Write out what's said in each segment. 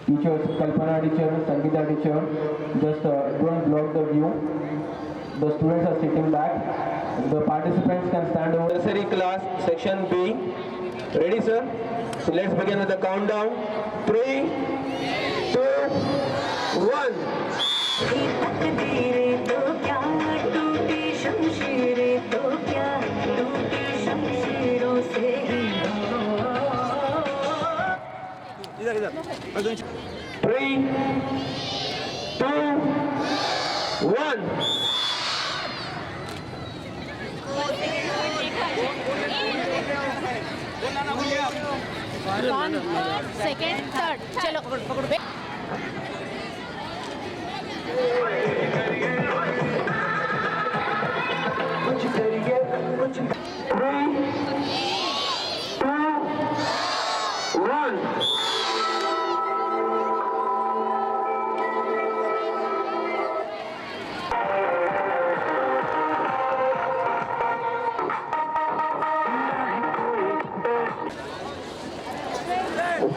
Teachers, Kalpana teacher, Sangeeta teacher, just don't block the view. The students are sitting back. The participants can stand over. Nursery class, section B. Ready, sir? So let's begin with the countdown. 3, 2, 1. इधर 3, 2, 1. Second third चलो पकड़ो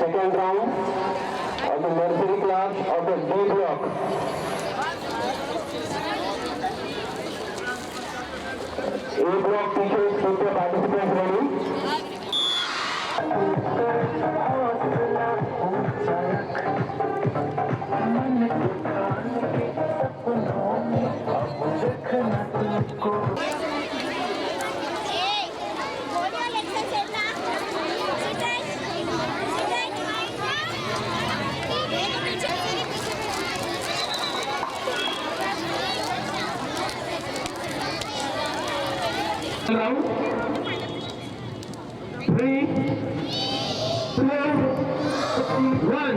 Second round of the nursery class of the D block. A block teachers keep the participants ready. Round 3, 2, 1.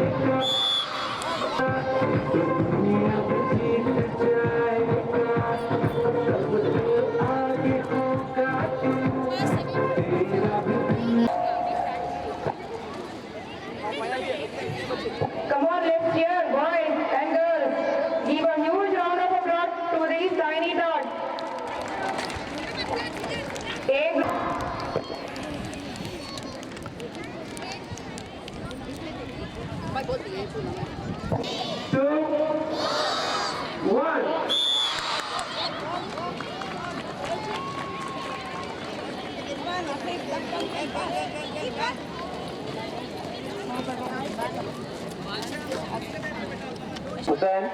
Come on, let's cheer, boys and girls. Give a huge round of applause to these tiny dots. Two, one. Hussain.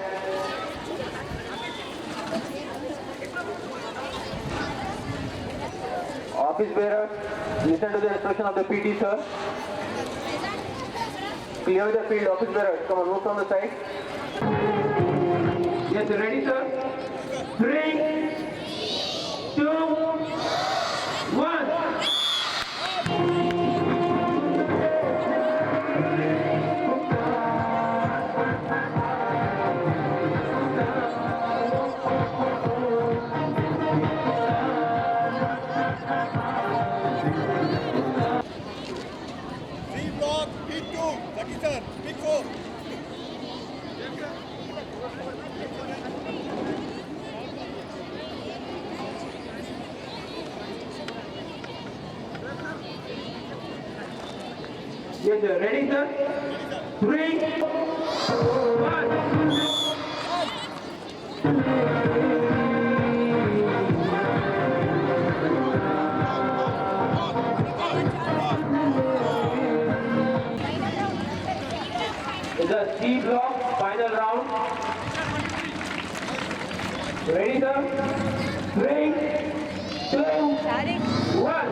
Office bearers, listen to the instruction of the PT sir. Clear the field, office bearers. Come on, move from the side. Yes, you ready, sir? 3, 2, 1. Yes, sir. Ready, sir? 3, 1. The C block, final round. Ready, sir? 3, 2, 1.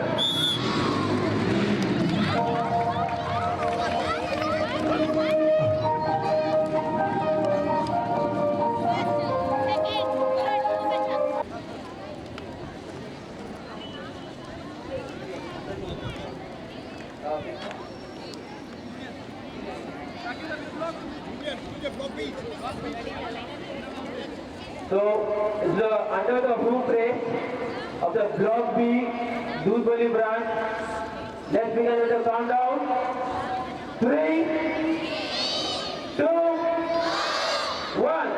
So, under the roof race of the Block B Dudhbali branch, let's begin with the countdown. 3, 2, 1.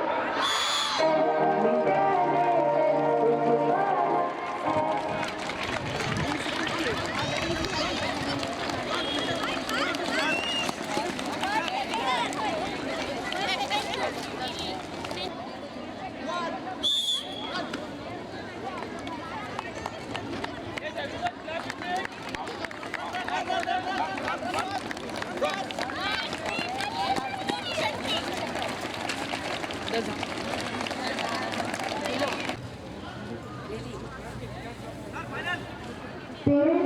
Parents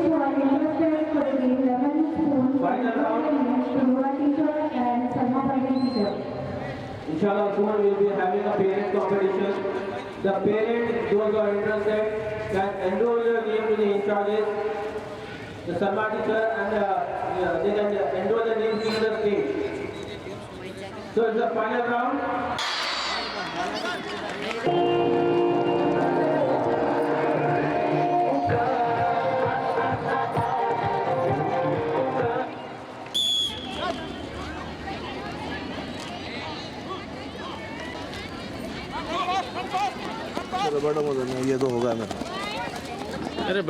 who are interested for the 11 schools Final round. Yoga teacher and Salma Patel teacher. Inshallah, soon we will be having a parent competition. The parents, those who are interested, can enroll their name to the in-charges, the Salma teacher, and they can enroll their names in the stage. So it's the final round. चलो बड़ा मजा नहीं ये तो होगा मेरा अरे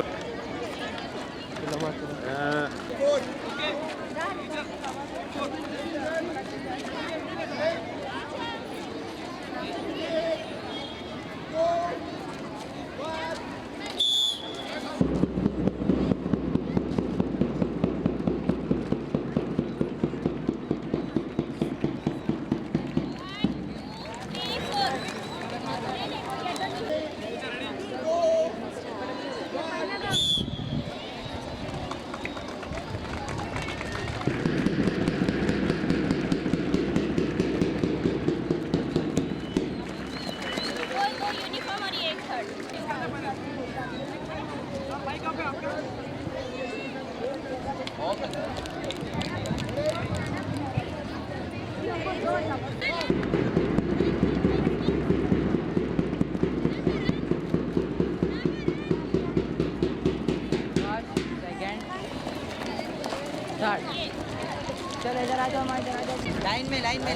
चलो इधर आ जाओ हमारे इधर आ जाओ लाइन में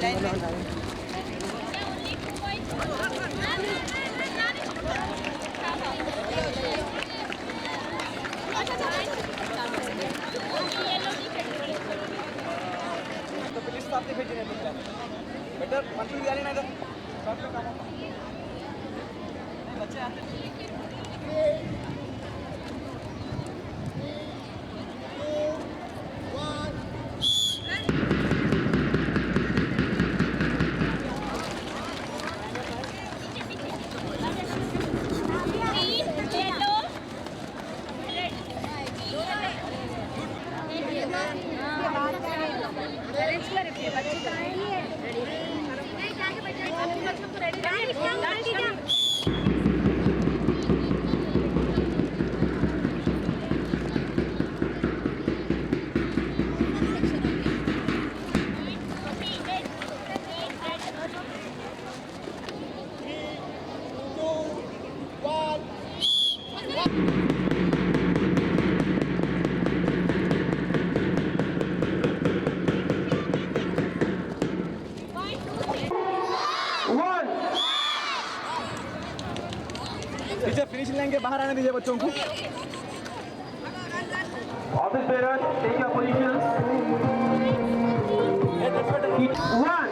तो पुलिस तो आपने भेजी नहीं बेटर मंत्री भी आ लेना इधर बच्चे आते टीचर फिनिशिंग लाइन के बाहर आने दीजिए बच्चों को Office bearers, take your positions. One.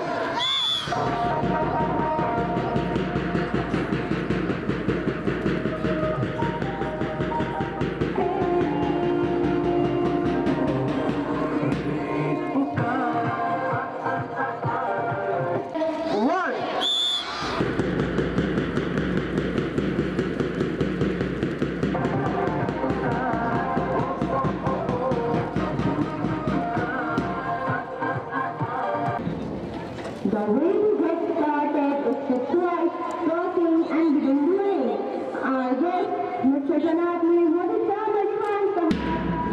The way to get started is to twice talking and begin doing. Our guest, Mr. Janatri Modisha Maniman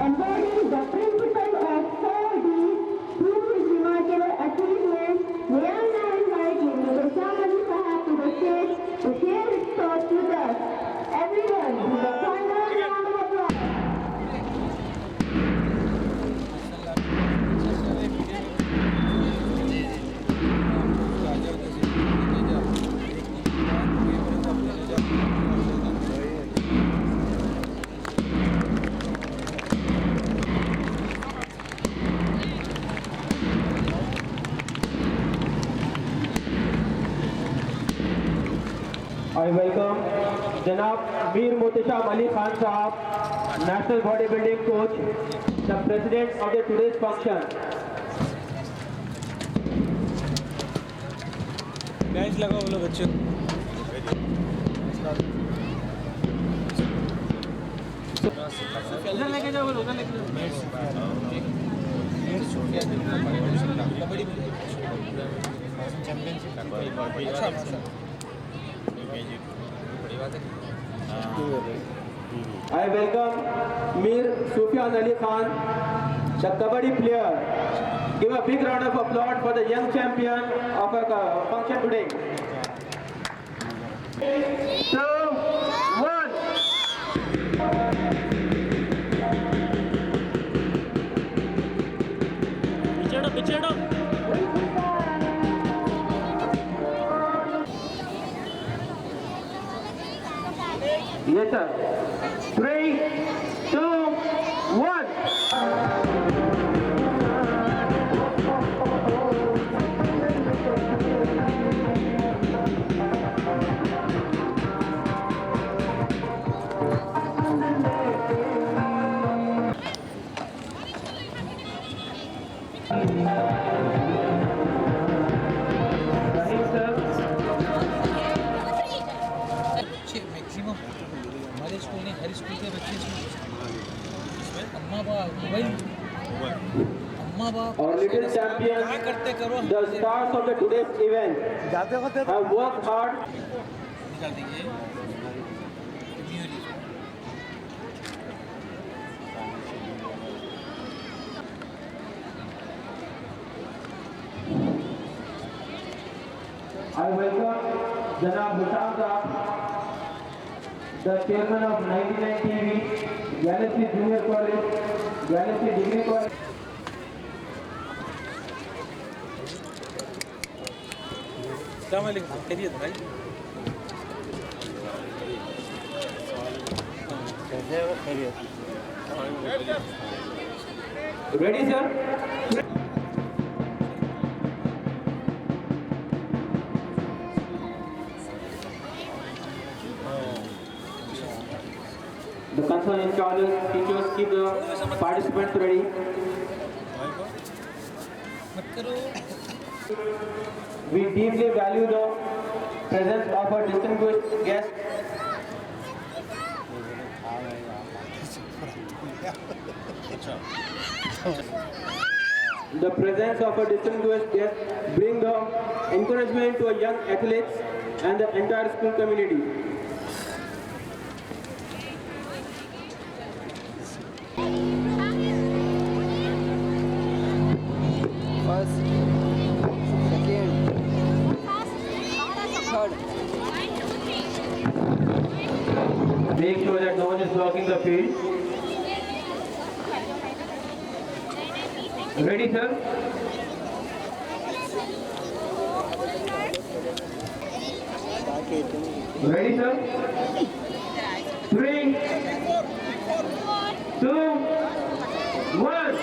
embodies the principle of 4Ds through his remarkable achievements. We are now inviting Mr. Shamali Sahab to the stage to share his thoughts with us. Everyone, give a thunderous round of applause. I welcome Janab Mir Motisham Ali Khan Sahab, National Bodybuilding Coach, the President of the today's function. Bench लगाओ बोलो बच्चों उधर लेके जाओ उधर लेके जाओ kabaddi championship अच्छा I welcome Mir Sufyan Ali Khan, the Kabaddi player. Give a big round of applause for the young champion of our function today. 2, 1. पिछड़ो Yes, sir. 3, 2, 1. बच्चे मैक्सिमम हमारे स्कूल ने हर स्कूल के बच्चे इसमें अम्मा बाप मोबाइल अम्मा बाप Our little क्या champions, करते करो the stars of the today's event, have worked hard. निकाल देंगे I welcome Janab Bhutan Saab, the chairman of 99 TV, Galaxy Junior College, Galaxy Degree College. अस्सलामुअलैकुम खैरियत भाई Ready, sir? The concerned instructors, teachers, keep the participants ready. मत करो We deeply value the presence of our distinguished guest. The presence of a distinguished guest bring the encouragement to our young athletes and the entire school community. First second third Make sure that no one is blocking the field. Ready, sir? Ready, sir? 3, 2, 1.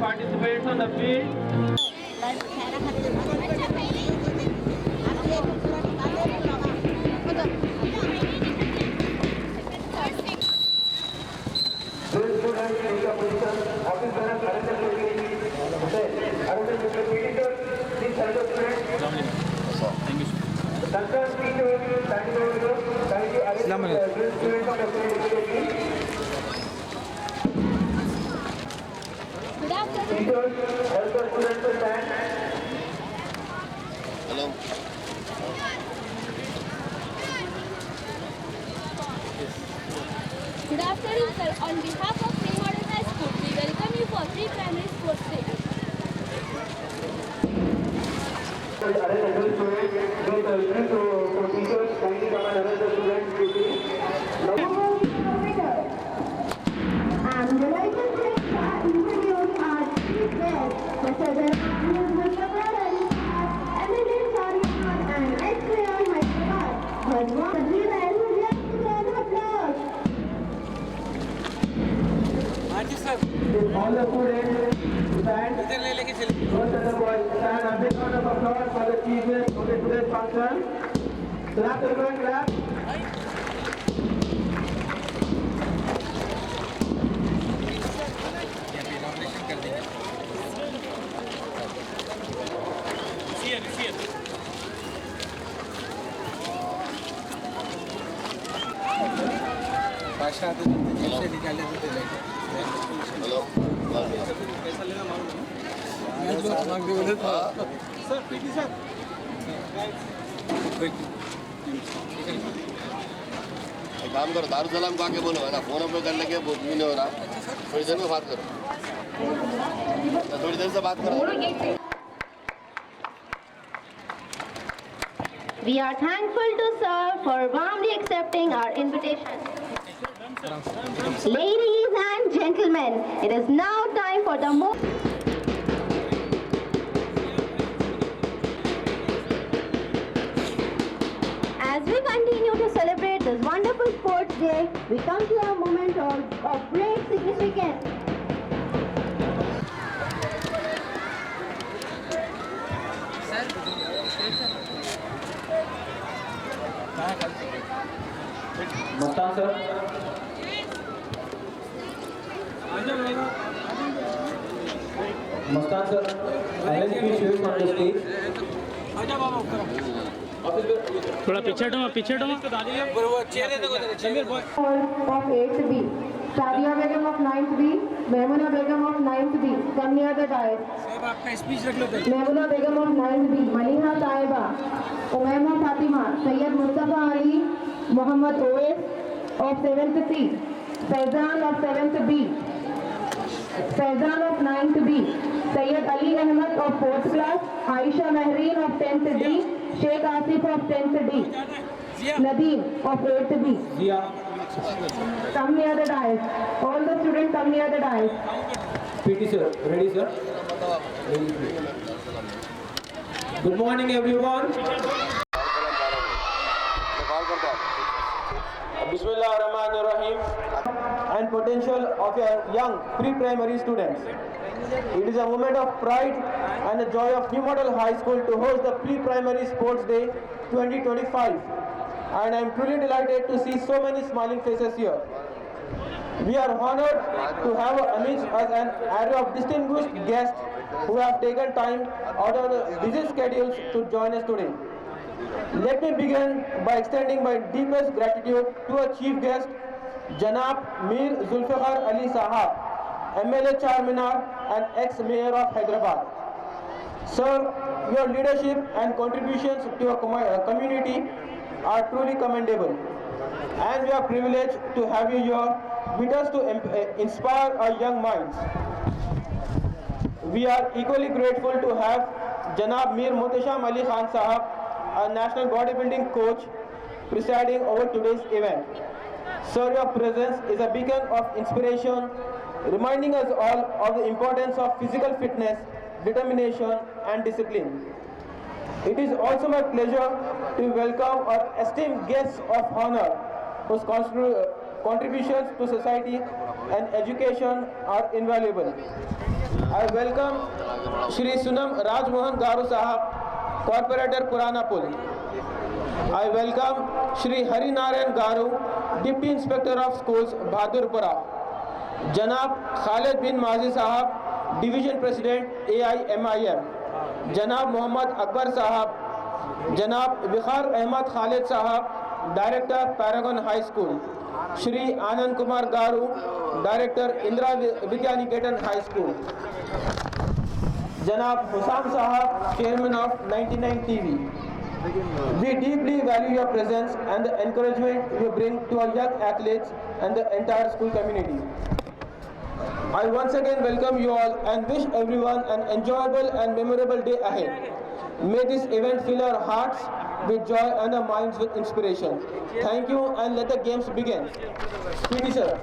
Participants on the field. Good afternoon. Teachers, help the students to stand. Good afternoon, sir. On behalf of Free Model High School, we welcome you for free primary sports day. I'm delighted to introduce our chief guest, Mr. Dhananjay Mukherjee, eminent Saryan and ex-player Hyderabad. But what a real enthusiastic applause. All the students stand. इधर ले लेके चले Girls and the boys stand. A big round of applause for the chief guest of today's function. Clap everyone, clap. Inauguration कर देंगे बादशाह तो जेब से निकाले तो लेके सर पीटी सर एक काम करो, दारू सलाम को आके बोलो है ना, फोन पे कर लेके वो भी नहीं हो रहा, थोड़ी देर में बात करो, थोड़ी देर से बात करो। We are thankful to sir for warmly accepting our invitation. Ladies and gentlemen, it is now time for the As we continue to celebrate this wonderful sports day, we come to a moment of great significance. Mustan sir. Mustan sir, arrange the chairs on the stage. थोड़ा पीछे हटो वो चेहरे देखो जमीर boy Of 8th B, Sadia Begum of 9th B, Memuna Begum of 9th B, come near the dais. साहब आपका speech रख लो पहले Memuna Begum of 9th B, Maliha Taiba, Umaima Fatima, Sayyid Mustafa Ali, Muhammad Oais of 7th C, Faizan of 7th B, Faizan of 9th B, Sayyid Ali Ahmed of 4th class, Aisha Mehreen of 10th D, Sheikh Asif of 10th D, Nadeem of 8th B. Zia. Come near the dais. All the students come near the dais. PT sir, ready sir? Good morning everyone. Bismillah ar-Rahman ar-Rahim. And potential of your young pre-primary students. It is a moment of pride and a joy of New Model High School to host the Pre-Primary Sports Day 2025. And I am truly delighted to see so many smiling faces here. We are honored to have amidst us an array of distinguished guests who have taken time out of their busy schedules to join us today. Let me begin by extending my deepest gratitude to our chief guest, Janab Mir Zulfiqar Ali Sahab, MLA Charminar and ex-mayor of Hyderabad. Sir, your leadership and contributions to our community are truly commendable, and we are privileged to have you here with us to inspire our young minds. We are equally grateful to have Janab Mir Muhtasham Ali Khan Sahab, our national bodybuilding coach, presiding over today's event. Sir, your presence is a beacon of inspiration, reminding us all of the importance of physical fitness, determination and discipline. It is also my pleasure to welcome our esteemed guests of honor whose contributions to society and education are invaluable. I welcome Shri Sunam Raj Mohan Garu Sahab, Corporator Purana Pul. I welcome Shri Hari Narayan Garu, Deputy Inspector of Schools, Bahadurpura. Janab Khalid bin Mazi Sahab, Division President, AIMIM. Janab Muhammad Akbar Sahab, Janab Vikhar Ahmad Khalid Sahab, Director Paragon High School, Shri Anand Kumar Garu, Director Indra Vidyaniketan High School, Janab Hussam Sahab, Chairman of 99 TV. We deeply value your presence and the encouragement you bring to our young athletes and the entire school community. I once again welcome you all and wish everyone an enjoyable and memorable day ahead. May this event fill our hearts with joy and our minds with inspiration. Thank you, and let the games begin. PT sir.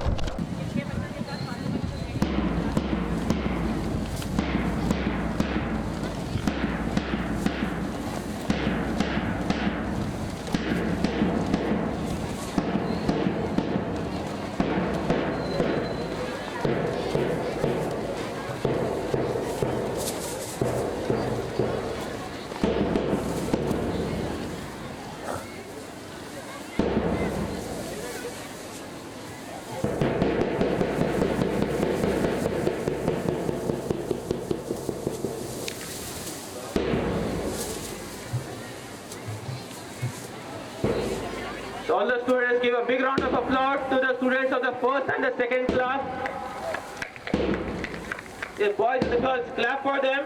All the students give a big round of applause to the students of the first and the second class. The boys and the girls, clap for them.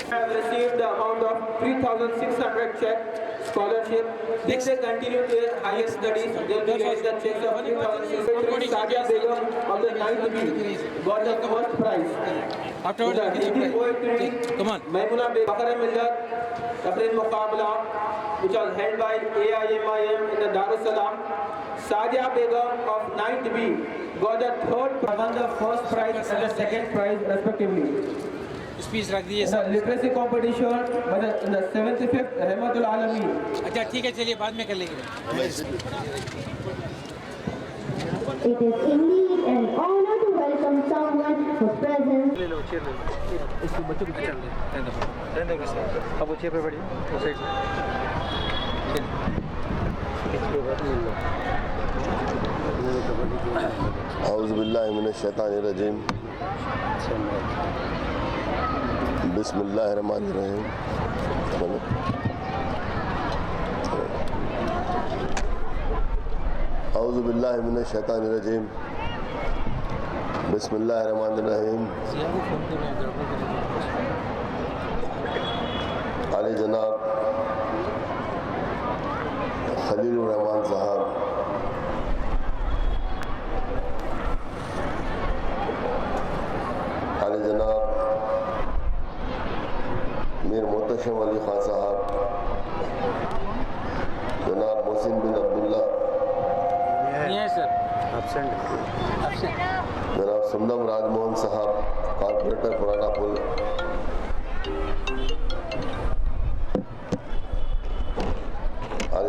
Have received the amount of 3,600 check scholarship. If they continue their higher studies, they will be getting the checks of 3,600. Sadia Begum of the 9th B got the first prize. Afterwards, Hindi poetry, come on. Maimuna Begum, Bakara Millat, Tafreed Muqabla, which was held by AIMIM in the Darussalam. Sadia Begum of 9th B got the third, won the first prize and the second prize respectively. Speech रख दीजिए The sir. literacy competition by the 75th Rahmatul Alamin. अच्छा ठीक है, चलिए बाद में कर लेंगे. It is indeed an honor to welcome someone whose presence इसको बच्चों को पहचान ले. रहने दो सर. अब वो चेयर पे बैठिए. वो साइड से. औज़ु बिल्लाहि मिनश शैतानिर रजीम. बिस्मिल्लाहिर्रहमानिर्रहीम. औज़ु बिल्लाहि मिनश शैतानिर रजीम. बिस्मिल्लाहिर्रहमानिर्रहीम. आले जनाब खलीलुर रहमान साहब, आले जनाब मीर मोहतशम अली खान साहब, जनाब मोहसिन बिन अब्दुल्ला, नहीं है सर. एब्सेंट. एब्सेंट. जनाब सुंदम राजमोहन साहब, कॉर्पोरेटर पुराना पुल,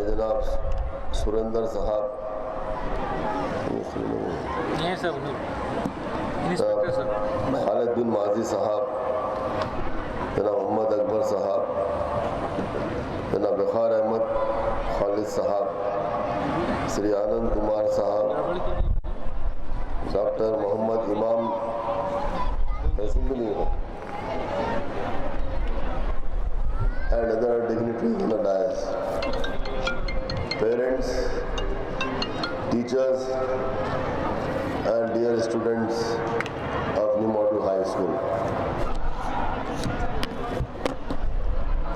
जनाब सुरेंद्र साहब, खालिद बिन माजी साहब, जनाब मोहम्मद अकबर साहब, जनाब बखार अहमद खालिद साहब, श्री आनंद कुमार साहब, डॉक्टर मोहम्मद इमाम, and other dignitaries in the dais, parents, teachers, and dear students of New Model High School.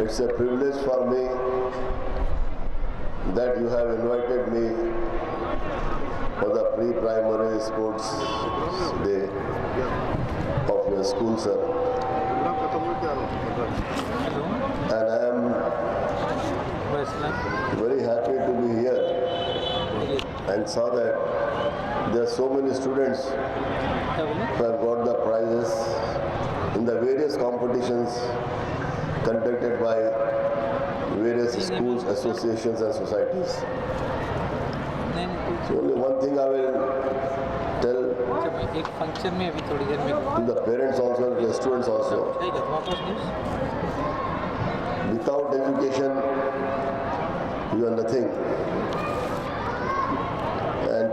It's a privilege for me that you have invited me for the pre-primary sports day of your school, sir. And I am very happy to be here and saw that there are so many students who have got the prizes in the various competitions conducted by various schools, associations and societies. So only one thing I will tell the parents also and the students also. Without education, you are nothing. And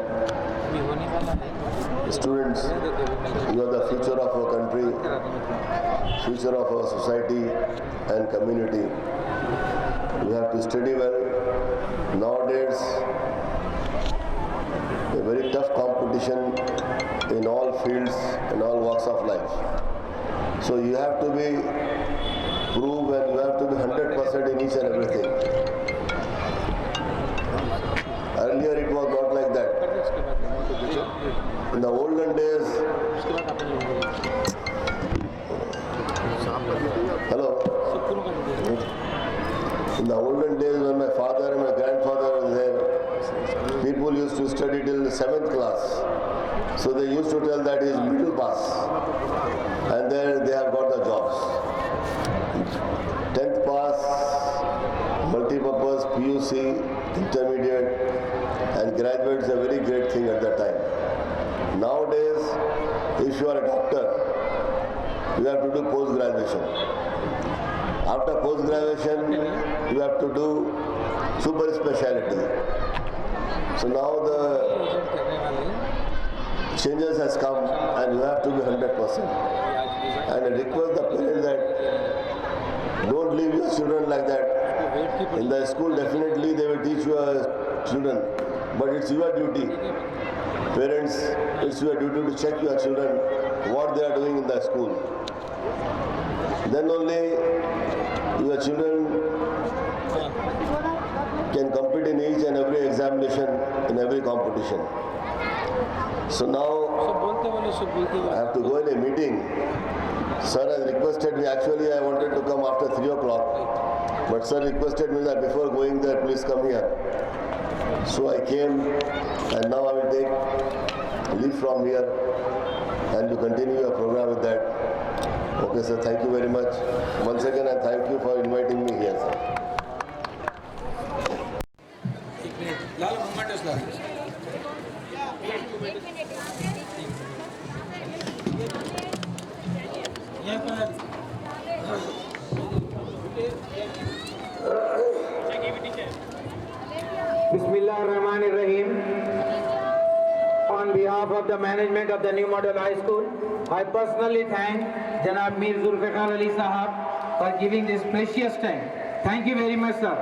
students, you are the future of our country, future of our society and community. You have to study well. Nowadays, a very tough competition in all fields and all walks of life. So you have to be proved and you have to be 100% in each and everything. Earlier it was not like that. In the olden days, hello? In the olden days when my father and my grandfather were there, people used to study till the 7th class. So they used to tell that is middle pass. And then they have got the jobs. 10th pass, multi-purpose, PUC, intermediate and graduate is a very great thing at that time. Nowadays, if you are a doctor, you have to do post-graduation. After post-graduation, you have to do super speciality. So now the changes has come and you have to be 100%. And I request the parents that don't leave your children like that. In the school, definitely they will teach your children, but it's your duty. Parents, it's your duty to check your children, what they are doing in the school. Then only your children can compete in each and every examination, in every competition. So now I have to go in a meeting. Sir has requested me, actually I wanted to come after 3 o'clock, but sir requested me that before going there, please come here. So I came and now I will take leave from here and to continue your program with that. Okay sir, thank you very much. Once again I thank you for inviting me here, sir. Bismillahirrahmanirrahim. On behalf of the management of the New Model High School, I personally thank Janab Mir Zulfikar Ali Sahab for giving this precious time. Thank you very much, sir.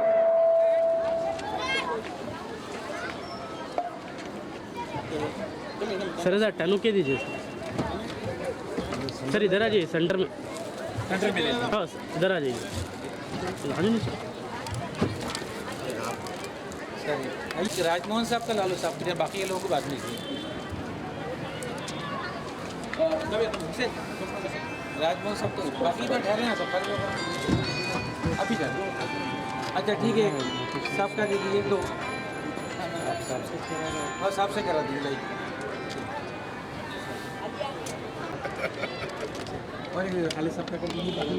Sir इधर टैनू के दीजिए sir इधर आ जाइए centre में हाँ इधर आ जाइए राजमोहन साहब का लालू साहब के बाकी लोगों को बात नहीं की राजमोहन साहब तो बाकी तो ठहरे हैं सब अभी जा अच्छा ठीक है साफ कर दीजिए दो और साफ से करा दीजिए हमारे खाली सबका कर दूँगी बाकी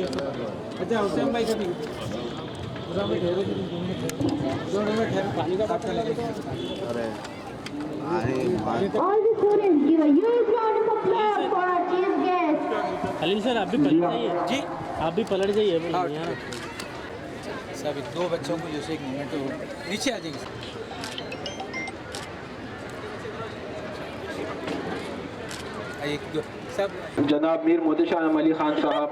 अच्छा हुसैन भाई का भी हुसैन भाई ठहरो कि दोनों में ठहरो पानी का बात कर लेंगे। अरे All the students give a huge round of applause for our chief guest. Khalil sir आप भी पलट जाइए जी आप भी पलट जाइए यहाँ सब दो बच्चों को जैसे एक मिनट तो नीचे आ जाएगी एक दो सब जनाब मीर मोहतशाम अली खान साहब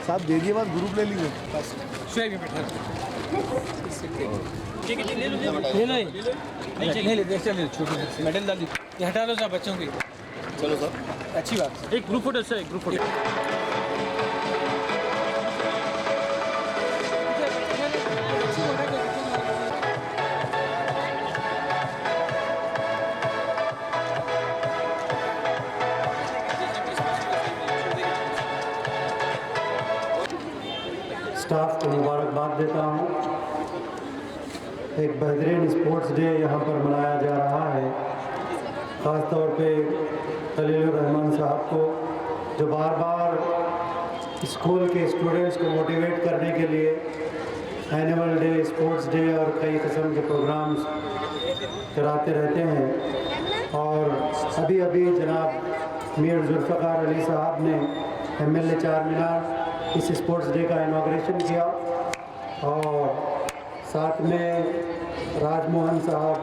साहब देखिए बात ग्रुप ले लीजिए बस शुएब बैठा ले लो नहीं ले चल छोटे मेडल डाल दी ये हटा लो सब बच्चों की चलो सर अच्छी बात एक ग्रुप फोटो सर एक ग्रुप फोटो स्टाफ को मुबारकबाद देता हूँ। एक बेहतरीन स्पोर्ट्स डे यहाँ पर मनाया जा रहा है, ख़ास तौर पे खलील रहमान साहब को जो बार बार स्कूल के स्टूडेंट्स को मोटिवेट करने के लिए एनुअल डे, स्पोर्ट्स डे और कई किस्म के प्रोग्राम्स कराते रहते हैं। और अभी अभी जनाब मीर जुल्फ़िकार अली साहब ने MLA चार मीनार इस स्पोर्ट्स डे का इनॉग्रेशन किया और साथ में राजमोहन साहब,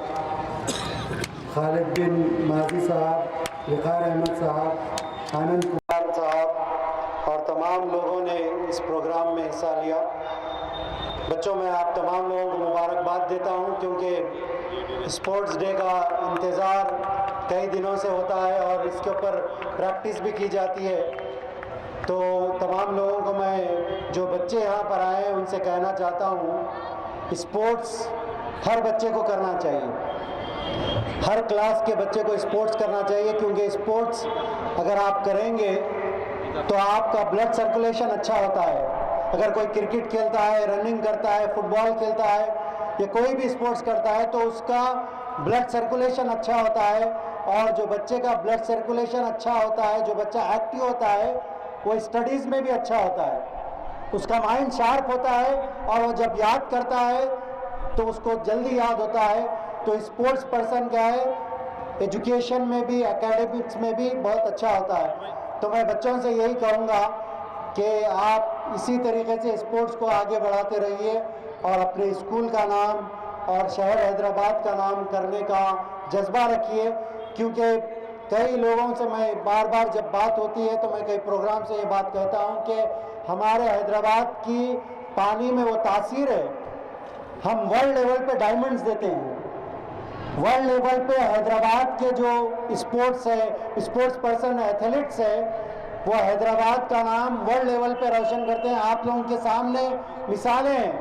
खालिद बिन माजी साहब, वक़ार अहमद साहब, आनंद कुमार साहब और तमाम लोगों ने इस प्रोग्राम में हिस्सा लिया। बच्चों मैं आप तमाम लोगों को मुबारकबाद देता हूं क्योंकि स्पोर्ट्स डे का इंतज़ार कई दिनों से होता है और इसके ऊपर प्रैक्टिस भी की जाती है। तो तमाम लोगों को मैं जो बच्चे यहाँ पर आए हैं उनसे कहना चाहता हूँ स्पोर्ट्स हर बच्चे को करना चाहिए, हर क्लास के बच्चे को स्पोर्ट्स करना चाहिए क्योंकि स्पोर्ट्स अगर आप करेंगे तो आपका ब्लड सर्कुलेशन अच्छा होता है। अगर कोई क्रिकेट खेलता है, रनिंग करता है, फुटबॉल खेलता है या कोई भी स्पोर्ट्स करता है तो उसका ब्लड सर्कुलेशन अच्छा होता है और जो बच्चे का ब्लड सर्कुलेशन अच्छा होता है, जो बच्चा एक्टिव होता है वो स्टडीज़ में भी अच्छा होता है, उसका माइंड शार्प होता है और वो जब याद करता है तो उसको जल्दी याद होता है। तो स्पोर्ट्स पर्सन क्या है एजुकेशन में भी, एकेडमिक्स में भी बहुत अच्छा होता है। तो मैं बच्चों से यही कहूँगा कि आप इसी तरीके से स्पोर्ट्स को आगे बढ़ाते रहिए और अपने स्कूल का नाम और शहर हैदराबाद का नाम करने का जज्बा रखिए क्योंकि कई लोगों से मैं बार बार जब बात होती है तो मैं कई प्रोग्राम से ये बात कहता हूँ कि हमारे हैदराबाद की पानी में वो तासीर है। हम वर्ल्ड लेवल पे डायमंड्स देते हैं, वर्ल्ड लेवल पे हैदराबाद के जो स्पोर्ट्स है, स्पोर्ट्स पर्सन एथलीट्स है, वो हैदराबाद का नाम वर्ल्ड लेवल पे रोशन करते हैं। आप लोगों के सामने मिसालें हैं,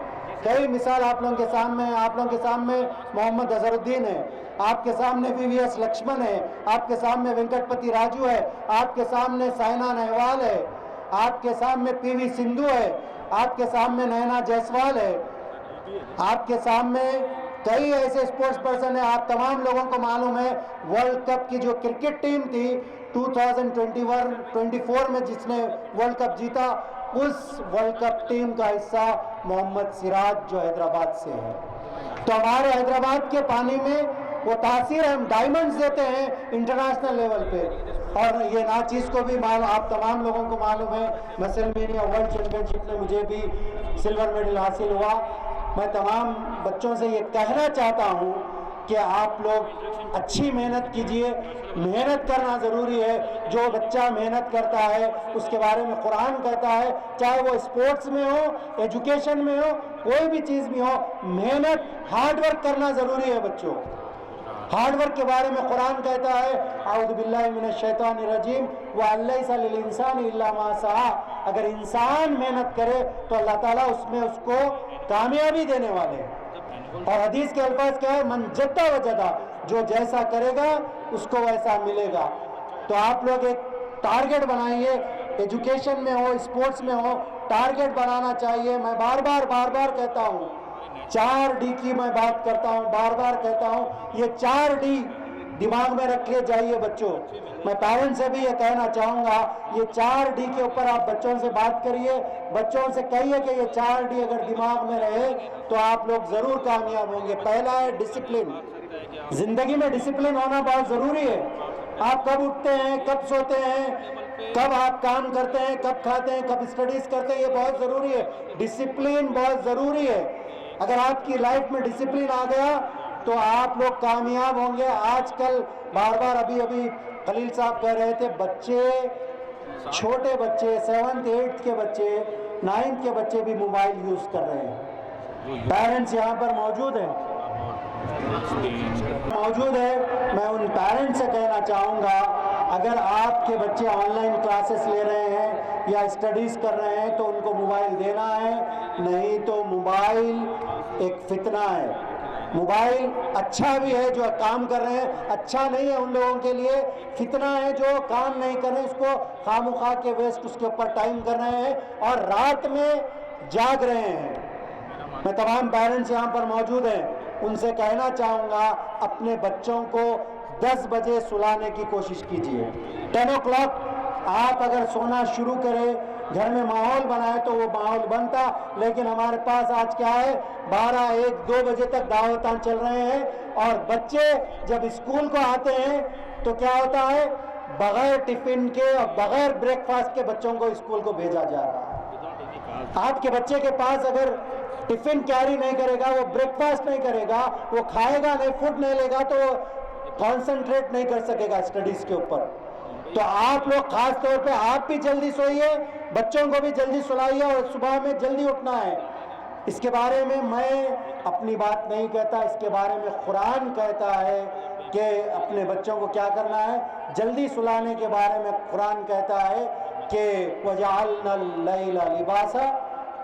कई मिसाल आप लोगों के सामने हैं। आप लोगों के सामने मोहम्मद अजहरुद्दीन है, आपके सामने VVS लक्ष्मण है, आपके सामने वेंकटपति राजू है, आपके सामने साइना नेहवाल है, आपके सामने PV सिंधु है, आपके सामने नैना जायसवाल है, आपके सामने कई ऐसे स्पोर्ट्स पर्सन है। आप तमाम लोगों को मालूम है वर्ल्ड कप की जो क्रिकेट टीम थी 2021-24 में जिसने वर्ल्ड कप जीता, उस वर्ल्ड कप टीम का हिस्सा मोहम्मद सिराज जो हैदराबाद से है। तो हमारे हैदराबाद के पानी में वो तासीर हम डायमंड्स देते हैं इंटरनेशनल लेवल पे। और ये नाचीज़ को भी मालूम, आप तमाम लोगों को मालूम है मसलमेनिया वर्ल्ड चैम्पियनशिप में मुझे भी सिल्वर मेडल हासिल हुआ। मैं तमाम बच्चों से ये कहना चाहता हूँ कि आप लोग अच्छी मेहनत कीजिए, मेहनत करना ज़रूरी है। जो बच्चा मेहनत करता है उसके बारे में कुरान कहता है, चाहे वो स्पोर्ट्स में हो, एजुकेशन में हो, कोई भी चीज़ में हो, मेहनत हार्ड वर्क करना ज़रूरी है बच्चों। हार्ड वर्क के बारे में कुरान कहता है आऊज़ु बिल्लाहि मिनश शैतानिर रजीम व लैसा लिल इंसानि इल्ला मा सआ। अगर इंसान मेहनत करे तो अल्लाह ताला उसमें उसको कामयाबी देने वाले हैं। और हदीस के अल्फाज क्या है, मन जद्दा वजदा, जो जैसा करेगा उसको वैसा मिलेगा। तो आप लोग एक टारगेट बनाइए, एजुकेशन में हो, स्पोर्ट्स में हो, टारगेट बनाना चाहिए। मैं बार बार कहता हूँ 4D की मैं बात करता हूँ, बार बार कहता हूँ ये 4D दिमाग में रख के जाइए बच्चों। मैं पेरेंट्स से भी ये कहना चाहूँगा, ये 4D के ऊपर आप बच्चों से बात करिए, बच्चों से कहिए कि ये 4D अगर दिमाग में रहे तो आप लोग ज़रूर कामयाब होंगे। पहला है डिसिप्लिन। ज़िंदगी में डिसिप्लिन होना बहुत ज़रूरी है। आप कब उठते हैं, कब सोते हैं, कब आप काम करते हैं, कब खाते हैं, कब स्टडीज़ करते हैं, ये बहुत ज़रूरी है। डिसिप्लिन बहुत ज़रूरी है। अगर आपकी लाइफ में डिसिप्लिन आ गया तो आप लोग कामयाब होंगे। आजकल बार बार अभी खलील साहब कह रहे थे, बच्चे, छोटे बच्चे, 7th 8th के बच्चे, 9th के बच्चे भी मोबाइल यूज़ कर रहे हैं। पेरेंट्स यहाँ पर मौजूद हैं, मैं उन पेरेंट्स से कहना चाहूँगा, अगर आपके बच्चे ऑनलाइन क्लासेस ले रहे हैं या स्टडीज़ कर रहे हैं तो उनको मोबाइल देना है, नहीं तो मोबाइल एक फितना है। मोबाइल अच्छा भी है जो काम कर रहे हैं, अच्छा नहीं है उन लोगों के लिए, फितना है जो काम नहीं कर रहे, उसको खामखा के वेस्ट उसके ऊपर टाइम कर रहे हैं और रात में जाग रहे हैं। मैं तमाम पेरेंट्स यहाँ पर मौजूद हैं, उनसे कहना चाहूँगा, अपने बच्चों को 10 बजे सुलाने की कोशिश कीजिए। 10 o'clock आप अगर सोना शुरू करें, घर में माहौल बनाए तो वो माहौल बनता, लेकिन हमारे पास आज क्या है, 12, 1, 2 बजे तक दावतान चल रहे हैं और बच्चे जब स्कूल को आते हैं तो क्या होता है, बगैर टिफिन के और बगैर ब्रेकफास्ट के बच्चों को स्कूल को भेजा जा रहा है। आपके बच्चे के पास अगर टिफिन कैरी नहीं करेगा, वो ब्रेकफास्ट नहीं करेगा, वो खाएगा नहीं, फूड नहीं लेगा, तो कॉन्सेंट्रेट नहीं कर सकेगा स्टडीज के ऊपर। तो आप लोग खास तौर पे आप भी जल्दी सोइए, बच्चों को भी जल्दी सुलाइए और सुबह में जल्दी उठना है। इसके बारे में मैं अपनी बात नहीं कहता, इसके बारे में कुरान कहता है कि अपने बच्चों को क्या करना है। जल्दी सुलाने के बारे में कुरान कहता है कि वजअलनल लैला लिबासा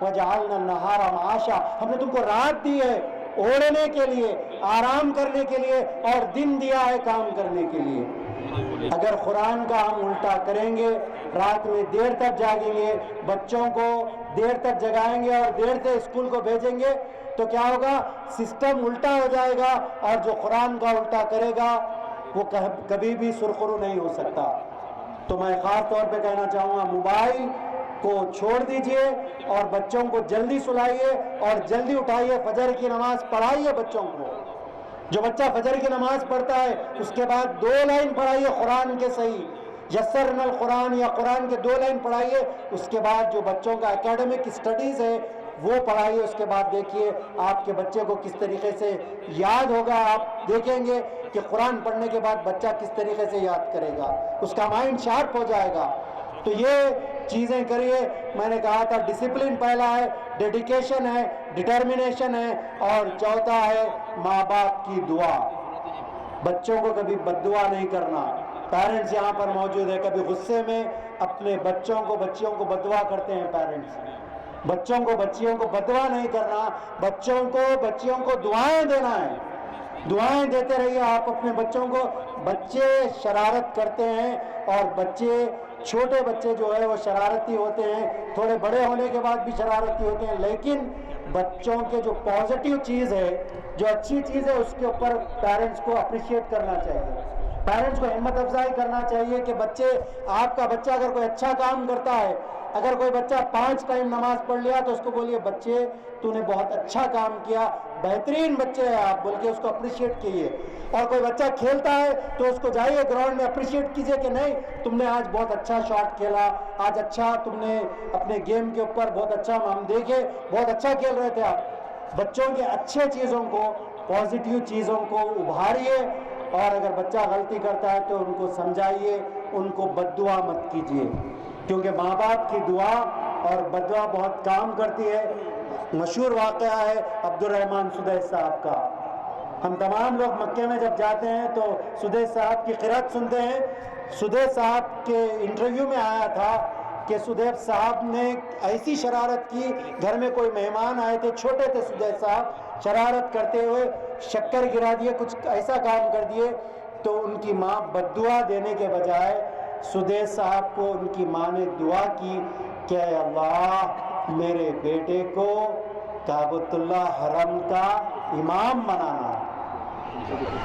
वजअलनन नहारा माशा, हमने तुमको रात दी है ओढ़ने के लिए, आराम करने के लिए, और दिन दिया है काम करने के लिए। अगर कुरान का हम उल्टा करेंगे, रात में देर तक जागेंगे, बच्चों को देर तक जगाएंगे और देर से स्कूल को भेजेंगे, तो क्या होगा, सिस्टम उल्टा हो जाएगा और जो कुरान का उल्टा करेगा वो कभी भी सुरखरू नहीं हो सकता। तो मैं खास तौर पे कहना चाहूँगा, मोबाइल को छोड़ दीजिए और बच्चों को जल्दी सुलाइए और जल्दी उठाइए, फजर की नमाज पढ़ाइए बच्चों को। जो बच्चा फजर की नमाज पढ़ता है उसके बाद 2 लाइन पढ़ाइए कुरान के सही, यस्सरनल कुरान, या कुरान के 2 लाइन पढ़ाइए। उसके बाद जो बच्चों का एकेडमिक स्टडीज़ है वो पढ़ाइए। उसके बाद देखिए आपके बच्चे को किस तरीके से याद होगा। आप देखेंगे कि कुरान पढ़ने के बाद बच्चा किस तरीके से याद करेगा, उसका माइंड शार्प हो जाएगा। तो ये चीज़ें करिए। मैंने कहा था डिसिप्लिन पहला है, डेडिकेशन है, डिटर्मिनेशन है, और चौथा है माँ बाप की दुआ। बच्चों को कभी बद्दुआ नहीं करना। पेरेंट्स यहाँ पर मौजूद है, कभी गुस्से में अपने बच्चियों को बद्दुआ करते हैं पेरेंट्स। बच्चों को बच्चियों को बद्दुआ नहीं करना, बच्चियों को दुआएं देना है। दुआएं देते रहिए आप अपने बच्चों को। बच्चे शरारत करते हैं और छोटे बच्चे जो है वो शरारती होते हैं, थोड़े बड़े होने के बाद भी शरारती होते हैं, लेकिन बच्चों के जो पॉजिटिव चीज़ है, जो अच्छी चीज़ है, उसके ऊपर पेरेंट्स को अप्रिशिएट करना चाहिए। पेरेंट्स को हिम्मत अफजाई करना चाहिए कि आपका बच्चा अगर कोई अच्छा काम करता है, अगर कोई बच्चा 5 टाइम नमाज पढ़ लिया तो उसको बोलिए बच्चे तूने बहुत अच्छा काम किया, बेहतरीन बच्चे हैं आप, बोल के उसको अप्रिशिएट कीजिए। और कोई बच्चा खेलता है तो उसको जाइए ग्राउंड में अप्रिशिएट कीजिए कि नहीं तुमने आज बहुत अच्छा शॉट खेला, आज अच्छा तुमने अपने गेम के ऊपर बहुत अच्छा, हम देखे बहुत अच्छा खेल रहे थे आप। बच्चों के अच्छे चीज़ों को, पॉजिटिव चीज़ों को उभारिए, और अगर बच्चा गलती करता है तो उनको समझाइए, उनको बद्दुआ मत कीजिए, क्योंकि माँ बाप की दुआ और बद्दुआ बहुत काम करती है। मशहूर वाक़या है अब्दुर्रहमान सुदैस साहब का। हम तमाम लोग मक्के में जब जाते हैं तो सुदैस साहब की क़िरात सुनते हैं। सुदैस साहब के इंटरव्यू में आया था कि सुदैस साहब ने ऐसी शरारत की, घर में कोई मेहमान आए थे, छोटे थे सुदैस साहब, शरारत करते हुए शक्कर गिरा दिए, कुछ ऐसा काम कर दिए, तो उनकी माँ बद्दुआ देने के बजाय सुदैस साहब को उनकी माँ ने दुआ की कि अल्लाह मेरे बेटे को काबतुल्लाह हरम का इमाम बनाना।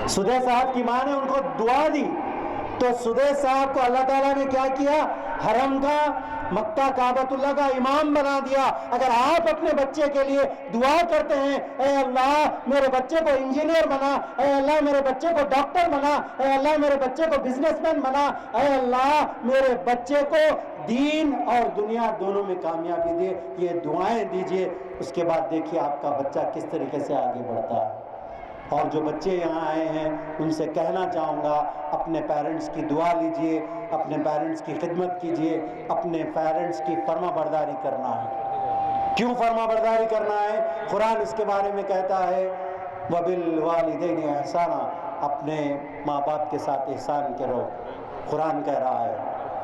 सुदेश साहब की माँ ने उनको दुआ दी, तो सुदेश साहब को अल्लाह ताला ने क्या किया, हरम का, मक्का काबतुल्लाह का इमाम बना दिया। अगर आप अपने बच्चे के लिए दुआ करते हैं, ऐ अल्लाह मेरे बच्चे को इंजीनियर बना, ऐ अल्लाह मेरे बच्चे को डॉक्टर बना, ऐ अल्लाह मेरे बच्चे को बिजनेसमैन बना, ऐ अल्लाह मेरे बच्चे को दीन और दुनिया दोनों में कामयाबी दे, ये दुआएं दीजिए। उसके बाद देखिए आपका बच्चा किस तरीके से आगे बढ़ता है। और जो बच्चे यहाँ आए हैं उनसे कहना चाहूँगा, अपने पेरेंट्स की दुआ लीजिए, अपने पेरेंट्स की खिदमत कीजिए, अपने पेरेंट्स की फर्माबरदारी करना है। क्यों फर्माबरदारी करना है? कुरान इसके बारे में कहता है, वबिल वालिदैन एहसाना, अपने माँ बाप के साथ एहसान करो। कुरान कह रहा है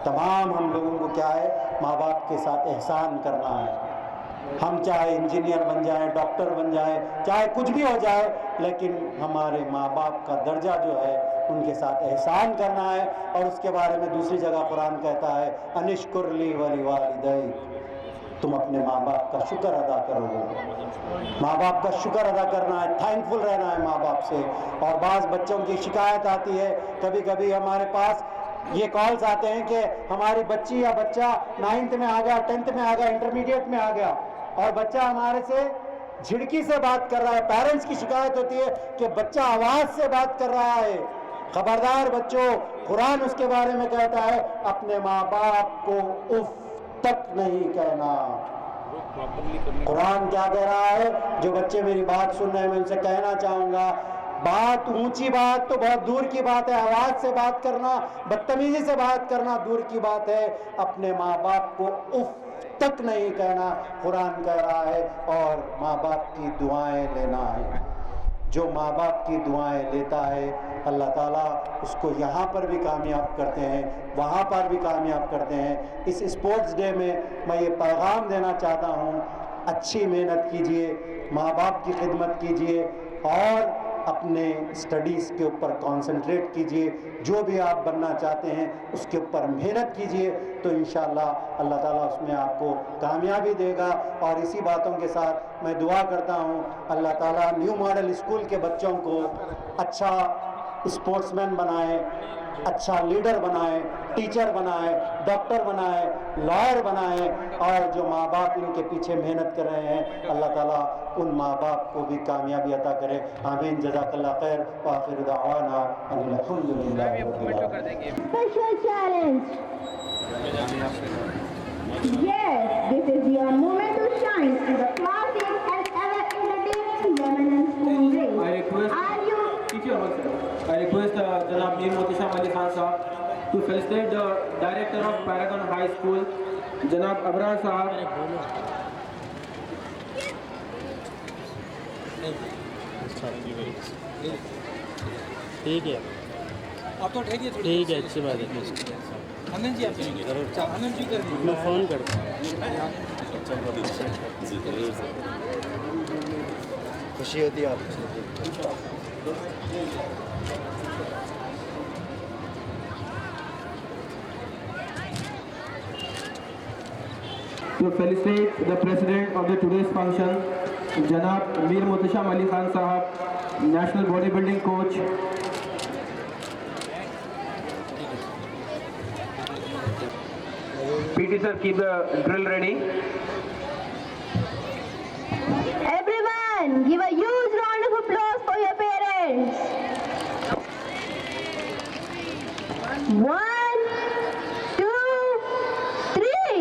तमाम हम लोगों को क्या है, माँ बाप के साथ एहसान करना है। हम चाहे इंजीनियर बन जाएं, डॉक्टर बन जाएं, चाहे कुछ भी हो जाए, लेकिन हमारे माँ बाप का दर्जा जो है उनके साथ एहसान करना है। और उसके बारे में दूसरी जगह कुरान कहता है, अनिश्कुरली वली वालिदैक, तुम अपने माँ बाप का शुक्र अदा करोगे। माँ बाप का शुक्र अदा करना है, थैंकफुल रहना है माँ बाप से। और बाज़ बच्चों की शिकायत आती है, कभी कभी हमारे पास ये कॉल्स आते हैं कि हमारी बच्ची या बच्चा 9th में आ गया, 10th में आ गया, इंटरमीडिएट में आ गया, और बच्चा हमारे से झिड़की से बात कर रहा है। पेरेंट्स की शिकायत होती है कि बच्चा आवाज़ से बात कर रहा है। खबरदार बच्चों, कुरान उसके बारे में कहता है, अपने माँ बाप को उफ तक नहीं कहना। कुरान क्या कह रहा है? जो बच्चे मेरी बात सुन रहे हैं, मैं उनसे कहना चाहूँगा, बात ऊंची बात तो बहुत दूर की बात है, आवाज़ से बात करना, बदतमीजी से बात करना दूर की बात है, अपने माँ बाप को उफ तक नहीं कहना, कुरान कह रहा है। और माँ बाप की दुआएं लेना है। जो माँ बाप की दुआएं लेता है, अल्लाह ताला उसको यहाँ पर भी कामयाब करते हैं, वहाँ पर भी कामयाब करते हैं। इस स्पोर्ट्स डे में मैं ये पैगाम देना चाहता हूँ, अच्छी मेहनत कीजिए, माँ बाप की खिदमत कीजिए और अपने स्टडीज़ के ऊपर कंसंट्रेट कीजिए। जो भी आप बनना चाहते हैं उसके ऊपर मेहनत कीजिए, तो इंशाअल्लाह अल्लाह ताला उसमें आपको कामयाबी देगा। और इसी बातों के साथ मैं दुआ करता हूँ, अल्लाह ताला न्यू मॉडल स्कूल के बच्चों को अच्छा स्पोर्ट्समैन बनाए, अच्छा लीडर बनाए, टीचर बनाए, डॉक्टर बनाए, लॉयर बनाए। और जो माँ बाप इनके पीछे मेहनत कर रहे हैं, अल्लाह ताला उन माँ बाप को भी कामयाबी अता करे। आमीन। जज़ाकल्लाह खैर व आखिर दावाना अनिल हम्दुलिल्लाह रब्बिल आलमीन। Special challenge. Yes, this is your moment to shine and the classic and ever entertaining lemon and spoon race. I request Are you? I request Janab Mir Muhtasham Ali Khan Sahab to felicitate the director of Paragon High School, Janab Abrar Sahab. ठीक है, आप तो ठहरिए थोड़ी। ठीक है, अच्छी बात है। आनंद जी, आप आनंद जी कर दीजिए। मैं फ़ोन करता हूँ। खुशी होती है आपको। To felicitate the president of the today's function, Janab Mir Muhtasham Ali Khan Sahab, national bodybuilding coach. PT sir, keep the drill ready. Everyone, give a huge round of applause for your parents. 1, 2, 3.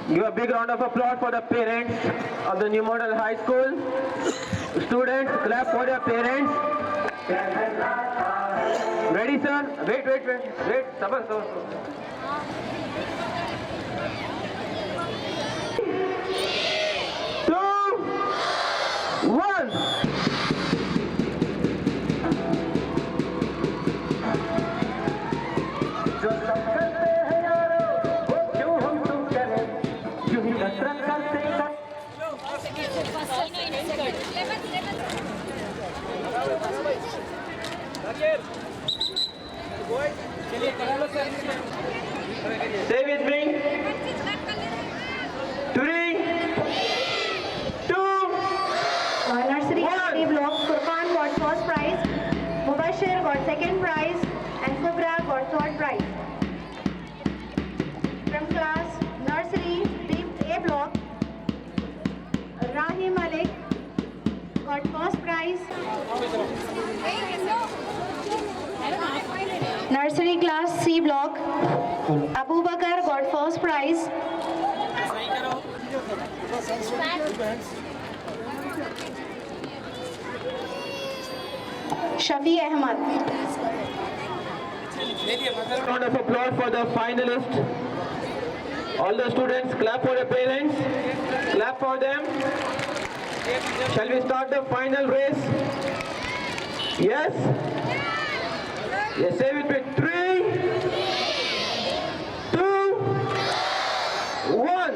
Give a big round of applause for the parents of the New Model High School. Students, clap for their parents. Ready, sir? Wait. Sabar. 2, 1. Say with me. 3, 2, Nursery C block, Furqan got first prize, Mubashir got second prize, and Kubra got third prize. From class Nursery A block, Rahim Malik got first prize. Nursery class C block, Abu Bakar got first prize. Shafi Ahmad. Round of applause for the finalists. All the students, clap for the parents. Clap for them. Shall we start the final race? Yes? Yes, say with me. 3, 2, 1.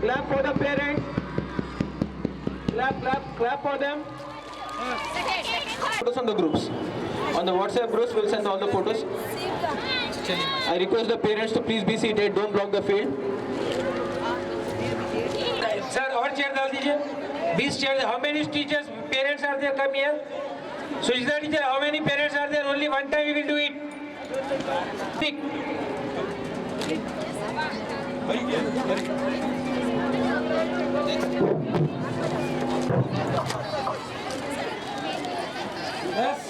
Clap for the parents. Clap, clap, clap for them. Photos on the groups. On the WhatsApp groups, we'll send all the photos. I request the parents to please be seated. Don't block the field. Sir, और chair डाल दीजिए. 20 chairs. How many teachers, parents are there? Come here. Sujita teacher, how many parents are there? Only one time we will do it. Pick. Yes.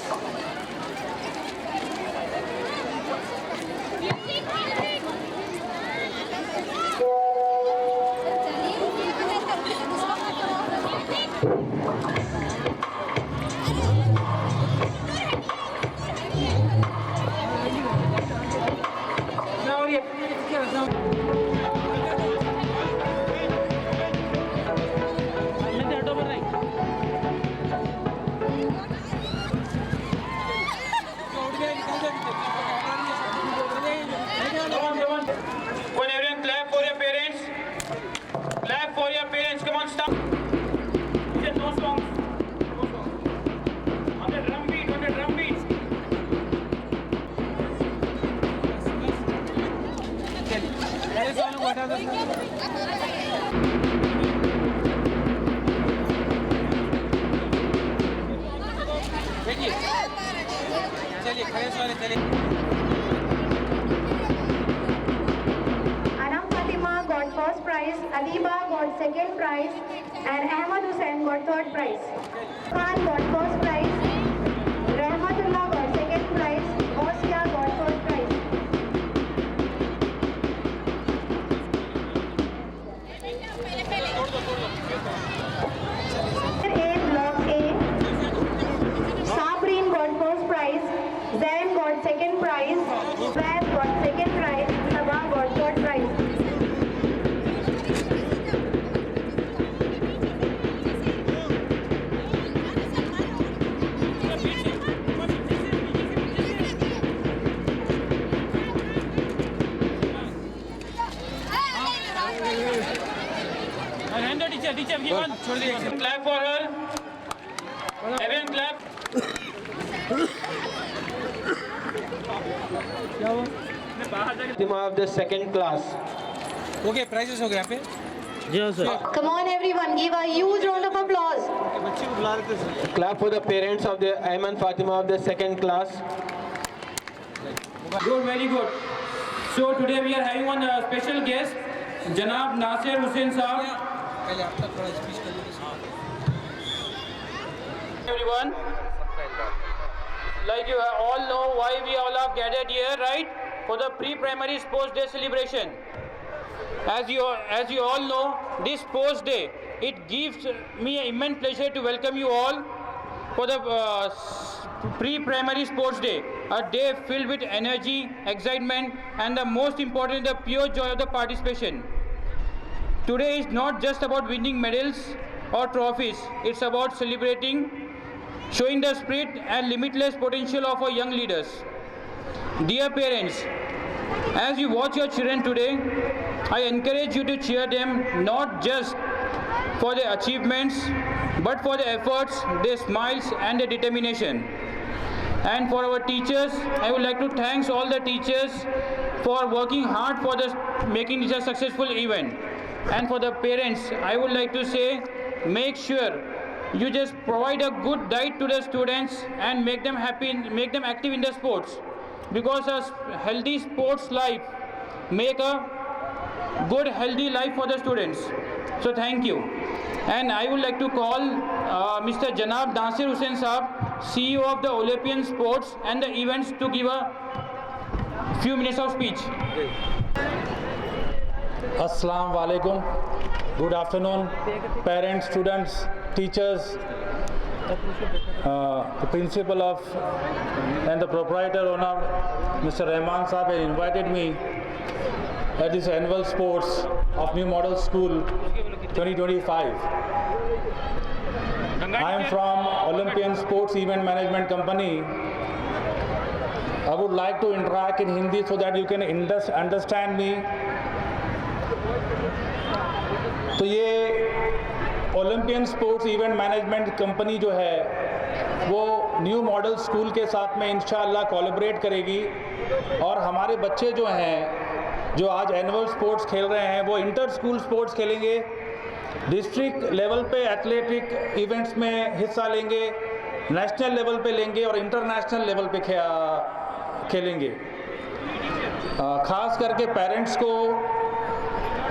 Anam Fatima got first prize, Adiba got second prize, and Ahmad Hussain got third prize. Khan got first prize, Rahmatullah got second prize, Oskia got third prize. A block A, Sabreen got first prize, Zain got second prize, Faz got second prize, Sabah got third prize. Teacher, give one. Clap for her. Everyone clap. Fatima of the second class. Okay, prizes हो गए यहाँ पे. Come on everyone, give a huge round of applause. Clap for the parents of the Ayman Fatima of the second class. Good, very good. So today we are having one special guest, Janab Nasir Hussain Saab. Everyone, like you all know why we all have gathered here, right? For the pre-primary sports day celebration. As you all know, this sports day, it gives me an immense pleasure to welcome you all for the pre-primary sports day, a day filled with energy, excitement, and the most important, the pure joy of the participation. Today is not just about winning medals or trophies, it's about celebrating, showing the spirit and limitless potential of our young leaders. Dear parents, as you watch your children today, I encourage you to cheer them not just for their achievements, but for their efforts, their smiles and their determination. And for our teachers, I would like to thank all the teachers for working hard for making this a successful event. And for the parents, I would like to say, make sure you just provide a good diet to the students and make them happy, make them active in the sports, because a healthy sports life make a good healthy life for the students. So thank you. And I would like to call Mr. Janab Nasir Hussain Saab, CEO of the Olympian Sports and the events, to give a few minutes of speech. Assalamu alaikum. Good afternoon, parents, students, teachers, the principal of and the proprietor owner, Mr. Rahman Saab, has invited me at this annual sports of New Model School 2025. I am from Olympian Sports Event Management Company. I would like to interact in Hindi so that you can understand me. तो ये Olympian sports event management company जो है वो new model school के साथ में इंशाअल्लाह collaborate करेगी, और हमारे बच्चे जो हैं जो आज एनुअल स्पोर्ट्स खेल रहे हैं वो इंटर स्कूल स्पोर्ट्स खेलेंगे, डिस्ट्रिक्ट लेवल पे एथलेटिक इवेंट्स में हिस्सा लेंगे, नेशनल लेवल पे लेंगे और इंटरनेशनल लेवल पे खेलेंगे। ख़ास करके पेरेंट्स को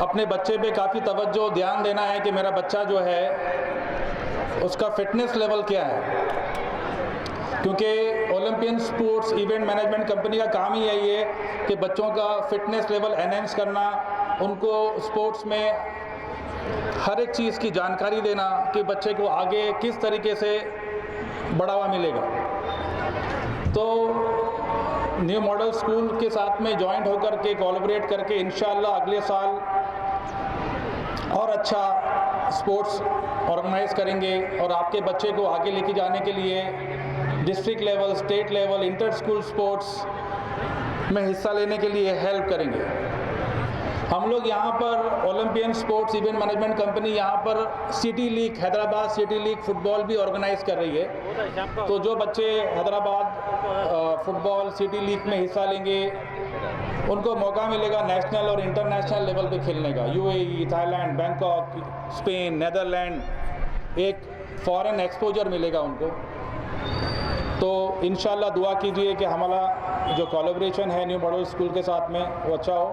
अपने बच्चे पे काफ़ी तवज्जो ध्यान देना है कि मेरा बच्चा जो है उसका फिटनेस लेवल क्या है, क्योंकि Olympian sports event management company का काम ही यही है कि बच्चों का फिटनेस लेवल एनहेंस करना, उनको स्पोर्ट्स में हर एक चीज़ की जानकारी देना कि बच्चे को आगे किस तरीके से बढ़ावा मिलेगा। तो न्यू मॉडल स्कूल के साथ में जॉइंट होकर के कोलैबोरेट करके इंशाअल्लाह अगले साल और अच्छा स्पोर्ट्स ऑर्गेनाइज करेंगे और आपके बच्चे को आगे लेके जाने के लिए district level, state level, inter school sports में हिस्सा लेने के लिए हेल्प करेंगे। हम लोग यहाँ पर Olympian sports event management company यहाँ पर city league, Hyderabad city league football भी ऑर्गेनाइज कर रही है। तो जो बच्चे हैदराबाद फुटबॉल सिटी लीग में हिस्सा लेंगे उनको मौका मिलेगा नेशनल और इंटरनेशनल लेवल पे खेलने का। UAE, Thailand, Bangkok, Spain, Netherland, एक फॉरेन एक्सपोजर मिलेगा उनको। तो इंशाल्लाह दुआ कीजिए कि हमारा जो कोलैबोरेशन है न्यू मॉडल स्कूल के साथ में वो अच्छा हो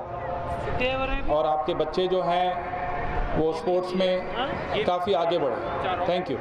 और आपके बच्चे जो हैं वो स्पोर्ट्स में काफ़ी आगे बढ़े। Thank you.